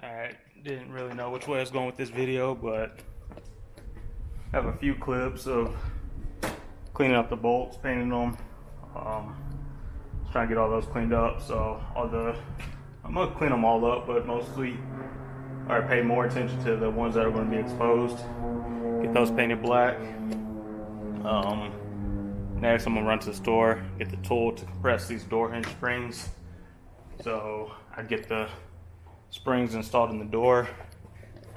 Alright, didn't really know which way I was going with this video, but I have a few clips of cleaning up the bolts, painting them. Just trying to get all those cleaned up. So I'm gonna clean them all up, but mostly or pay more attention to the ones that are going to be exposed. Get those painted black. Next, I'm gonna run to the store, get the tool to compress these door hinge springs. So I get the springs installed in the door.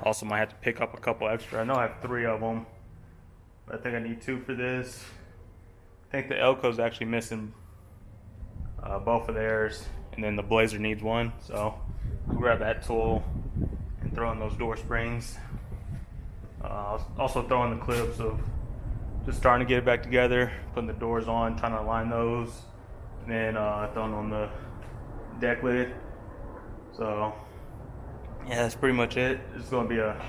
Also might have to pick up a couple extra. I know I have 3 of them, but I think I need 2 for this. I think the Elco's actually missing both of theirs, and then the Blazer needs 1. So I'll grab that tool and throw in those door springs. I'll also throw in the clips of just starting to get it back together, putting the doors on, trying to align those, and then throwing on the deck lid. So yeah, that's pretty much it. It's going to be a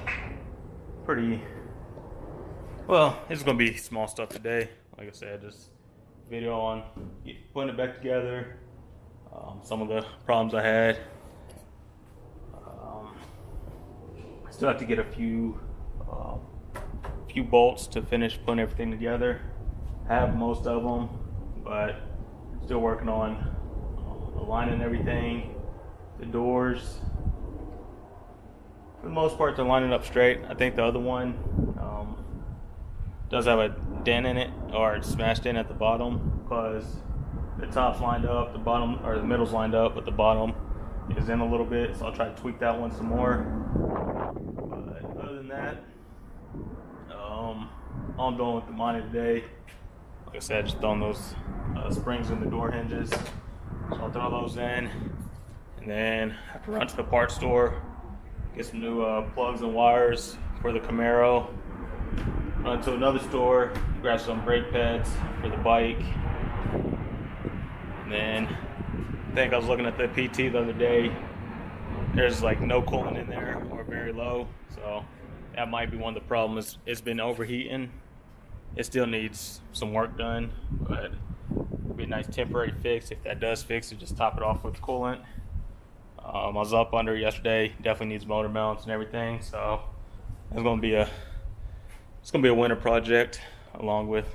it's going to be small stuff today. Like I said, just video on putting it back together, some of the problems I had. I still have to get a few bolts to finish putting everything together. I have most of them, but still working on aligning everything. The doors, for the most part, they're lining up straight. I think the other one does have a dent in it, or it's smashed in at the bottom, because the top's lined up, the bottom or the middle's lined up, but the bottom is in a little bit. So I'll try to tweak that one some more. But other than that, all I'm doing with the Monte today, like I said, just throwing those springs in the door hinges. So I'll throw those in, and then I have to run to the parts store, get some new plugs and wires for the Camaro. Run to another store, grab some brake pads for the bike. And then I think I was looking at the PT the other day. There's like no coolant in there, or very low. So that might be one of the problems. It's been overheating. It still needs some work done, but it'll be a nice temporary fix. If that does fix it, just top it off with coolant. I was up under yesterday. Definitely needs motor mounts and everything. So it's gonna be a winter project, along with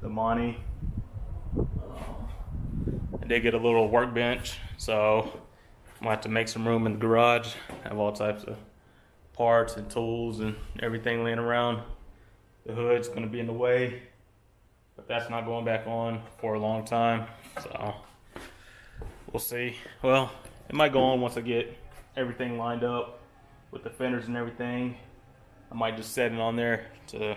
the Monte. I did get a little workbench, so I'm gonna have to make some room in the garage. Have all types of parts and tools and everything laying around. The hood's gonna be in the way, but that's not going back on for a long time, so we'll see. Well, it might go on once I get everything lined up with the fenders and everything. I might just set it on there to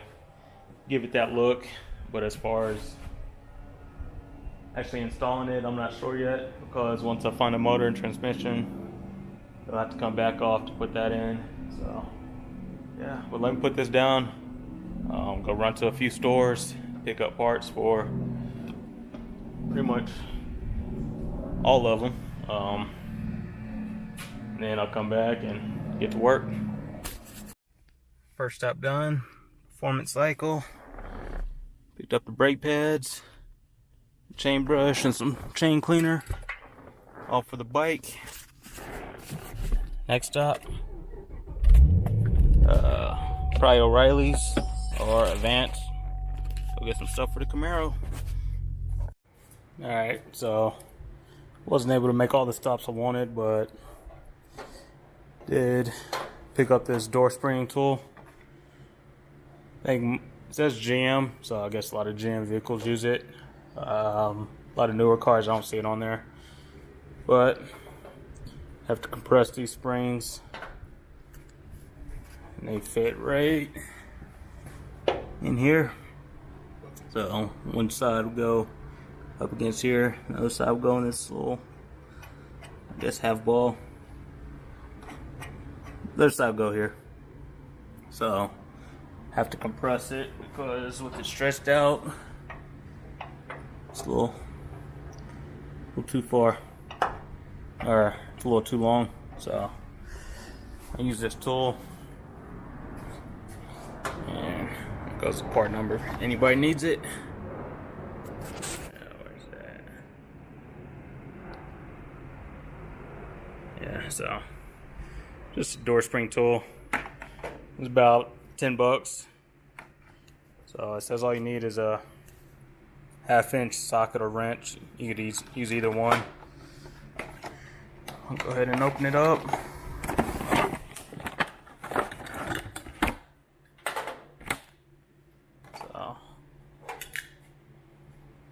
give it that look, but as far as actually installing it, I'm not sure yet, because once I find a motor and transmission, I'll have to come back off to put that in. So yeah, but let me put this down. Go run to a few stores, pick up parts for pretty much all of them. And then I'll come back and get to work. First stop done, performance cycle. Picked up the brake pads, chain brush, and some chain cleaner, all for the bike. Next stop, probably O'Reilly's or Advance. Go get some stuff for the Camaro. Alright, so wasn't able to make all the stops I wanted, but did pick up this door spring tool. I think it says GM, so I guess a lot of GM vehicles use it. A lot of newer cars, I don't see it on there. But have to compress these springs, and they fit right in here. So one side will go up against here, the other side will go in this little, I guess, half ball. The other side will go here. So have to compress it, because with it stretched out, it's a little too far, or it's a little too long. So I use this tool, and there goes the part number if anybody needs it. Where's that? Yeah, so Just a door spring tool. It's about 10 bucks. So it says all you need is a 1/2 inch socket or wrench. You could use either one. I'll go ahead and open it up. So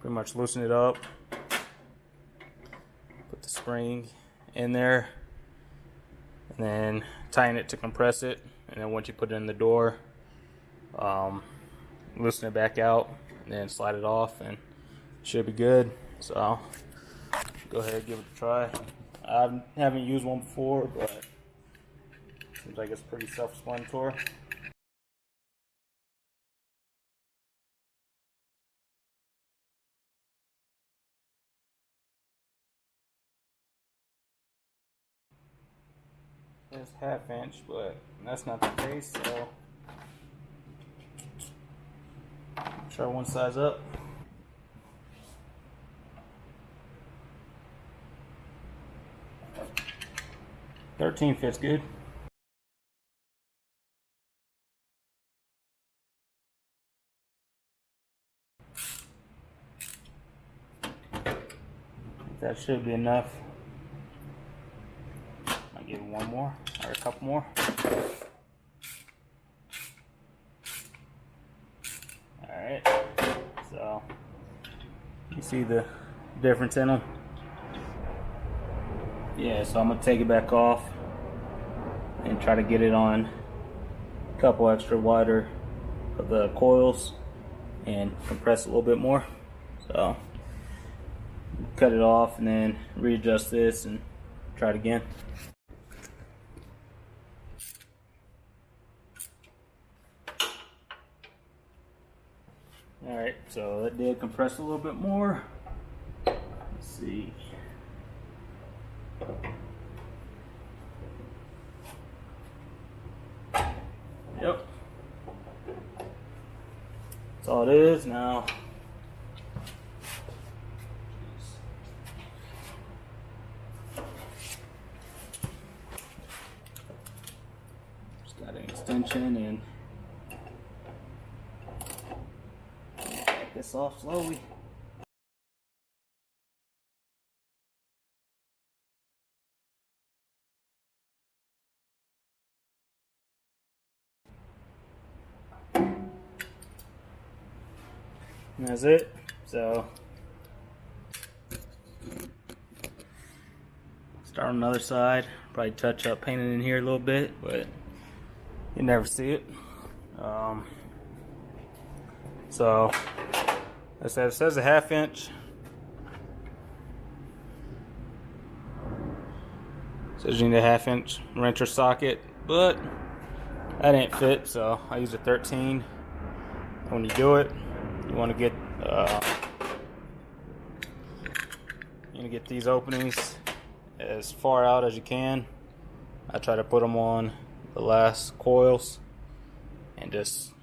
pretty much loosen it up. Put the spring in there. And then tighten it to compress it. And then once you put it in the door, loosen it back out. And then slide it off. And it should be good. So go ahead and give it a try. I haven't used one before, but it seems like it's pretty self-explanatory. It's 1/2 inch, but that's not the case, so try one size up. $13 fits good. That should be enough. I'll give it one more or a couple more. Alright, so you see the difference in them? Yeah, so I'm going to take it back off and try to get it on a couple extra wider of the coils and compress a little bit more. So cut it off and then readjust this and try it again. Alright, so that did compress a little bit more. Let's see. Yep. That's all it is now. Just got an extension and back this off slowly. And that's it. So start on the other side. Probably touch up painting in here a little bit, but you never see it. So it says a 1/2 inch. It says you need a 1/2 inch wrench or socket, but that didn't fit, so I used a 13. When you do it, you want to get these openings as far out as you can. I try to put them on the last coils and just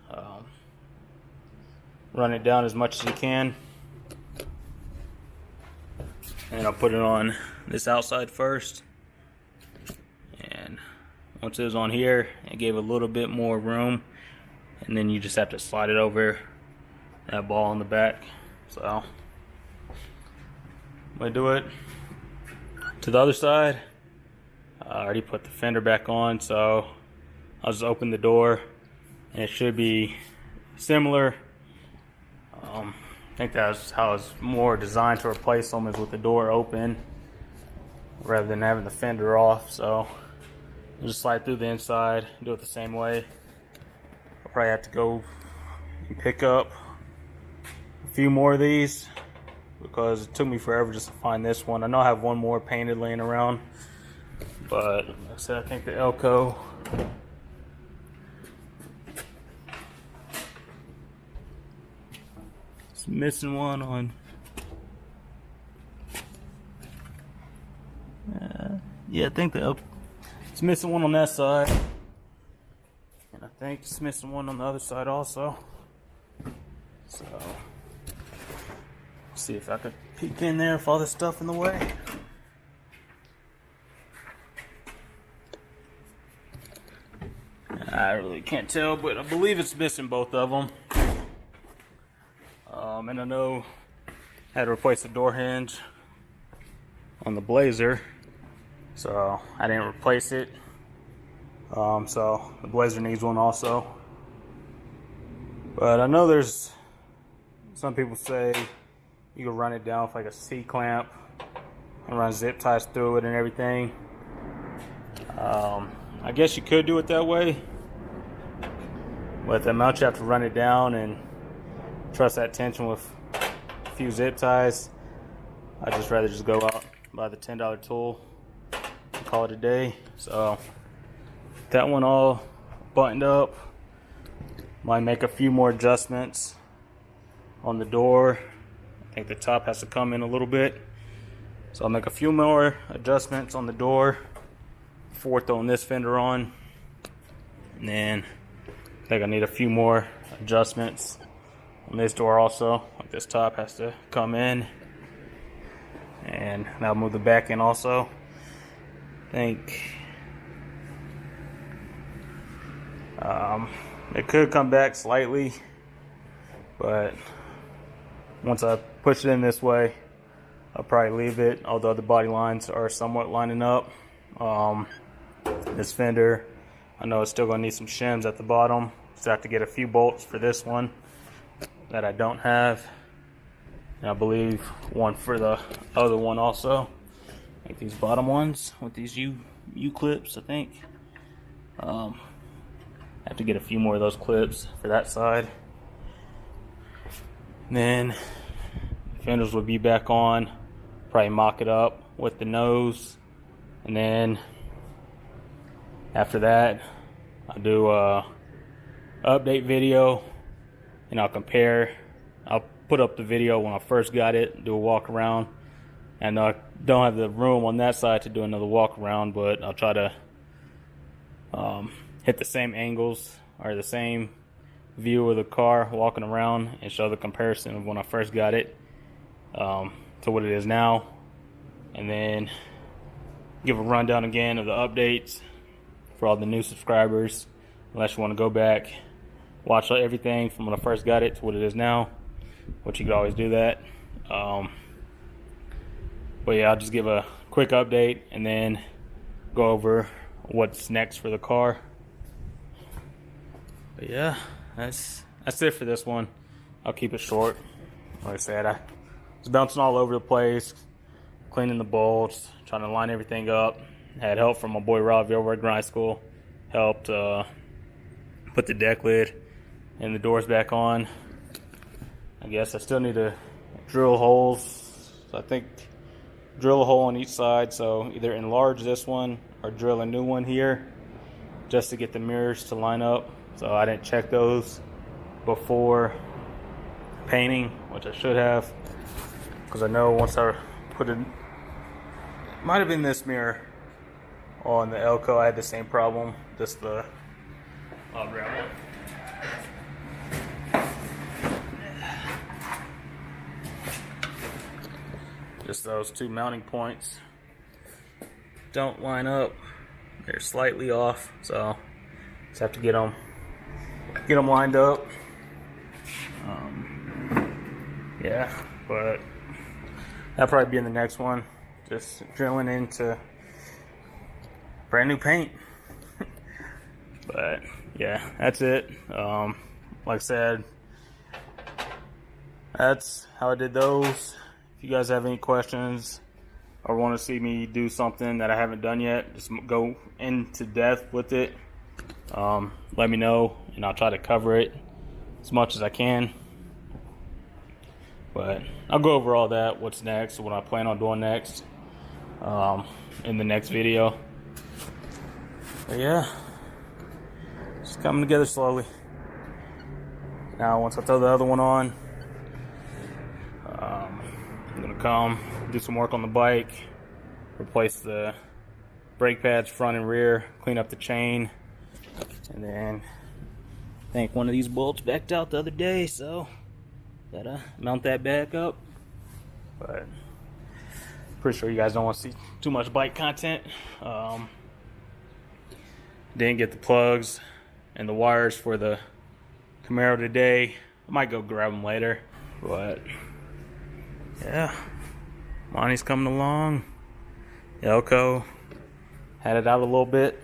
run it down as much as you can. And I'll put it on this outside first. And once it was on here, it gave a little bit more room. And then you just have to slide it over that ball in the back. So I'm gonna do it to the other side. I already put the fender back on, so I'll just open the door and it should be similar. I think that's how it's more designed to replace them, is with the door open rather than having the fender off. So I'll just slide through the inside, do it the same way. I'll probably have to go and pick up a few more of these because it took me forever just to find this one. I know I have one more painted laying around, but like I said, I think the Elko is missing one on. Yeah, I think it's missing one on that side, and I think it's missing one on the other side also. So see if I could peek in there with all this stuff in the way. I really can't tell, but I believe it's missing both of them. And I know I had to replace the door hinge on the Blazer, so I didn't replace it. So the Blazer needs one also. But I know there's some people say you can run it down with like a C-clamp and run zip ties through it and everything. I guess you could do it that way, but the amount you have to run it down and trust that tension with a few zip ties, I'd just rather just go out, buy the $10 tool, and call it a day. So that one all buttoned up. Might make a few more adjustments on the door. I think the top has to come in a little bit, so I'll make a few more adjustments on the door before throwing this fender on. And then I think I need a few more adjustments on this door also. Like this top has to come in, and I'll move the back in also. I think it could come back slightly, but once I push it in this way, I'll probably leave it. Although the body lines are somewhat lining up. This fender, I know it's still going to need some shims at the bottom, so I have to get a few bolts for this one that I don't have, and I believe one for the other one also, like these bottom ones with these U clips. I think I have to get a few more of those clips for that side. And then the fenders will be back on, probably mock it up with the nose, and then after that I'll do a update video, and I'll compare. I'll put up the video when I first got it, do a walk around, and I don't have the room on that side to do another walk around, but I'll try to hit the same angles or the same view of the car walking around and show the comparison of when I first got it to what it is now, and then give a rundown again of the updates for all the new subscribers, unless you want to go back, watch everything from when I first got it to what it is now, which you could always do that. But yeah, I'll just give a quick update and then go over what's next for the car. But yeah, that's it for this one. I'll keep it short. Like I said, I was bouncing all over the place, cleaning the bolts, trying to line everything up. Had help from my boy Robbie over at Grind School. Helped put the deck lid and the doors back on. I guess I still need to drill holes. So I think drill a hole on each side. So either enlarge this one or drill a new one here, just to get the mirrors to line up. So I didn't check those before painting, which I should have, because I know once I put it, might have been this mirror on the Elko, I had the same problem, just the gravel. Just those two mounting points don't line up. They're slightly off, so just have to get them lined up. Yeah, but that'll probably be in the next one. Just drilling into brand new paint. But yeah, that's it. Like I said, that's how I did those. If you guys have any questions or want to see me do something that I haven't done yet, just go into depth with it. Let me know, and I'll try to cover it as much as I can. But I'll go over all that, what's next, what I plan on doing next, in the next video. But yeah, it's coming together slowly. Now once I throw the other one on, I'm gonna come do some work on the bike, replace the brake pads front and rear, clean up the chain, and then I think one of these bolts backed out the other day, so gotta mount that back up. But pretty sure you guys don't want to see too much bike content. Didn't get the plugs and the wires for the Camaro today. I might go grab them later, but yeah, Monty's coming along. Elko had it out a little bit.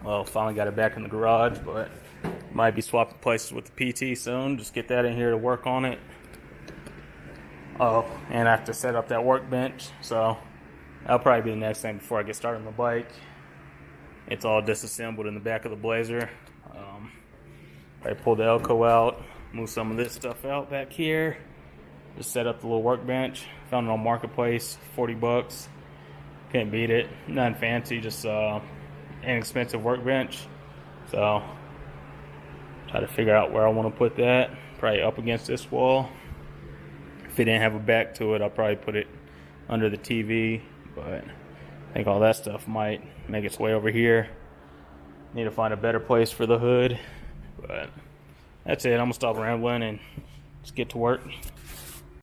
Well, finally got it back in the garage, but might be swapping places with the PT soon. Just get that in here to work on it. Oh, and I have to set up that workbench, so that'll probably be the next thing before I get started on the bike. It's all disassembled in the back of the Blazer. I pulled the Elko out, move some of this stuff out back here. Just set up the little workbench. Found it on Marketplace, 40 bucks. Can't beat it. Nothing fancy, just inexpensive workbench. So, try to figure out where I want to put that. Probably up against this wall. If it didn't have a back to it, I'll probably put it under the TV. But I think all that stuff might make its way over here. Need to find a better place for the hood. But that's it. I'm going to stop rambling and just get to work.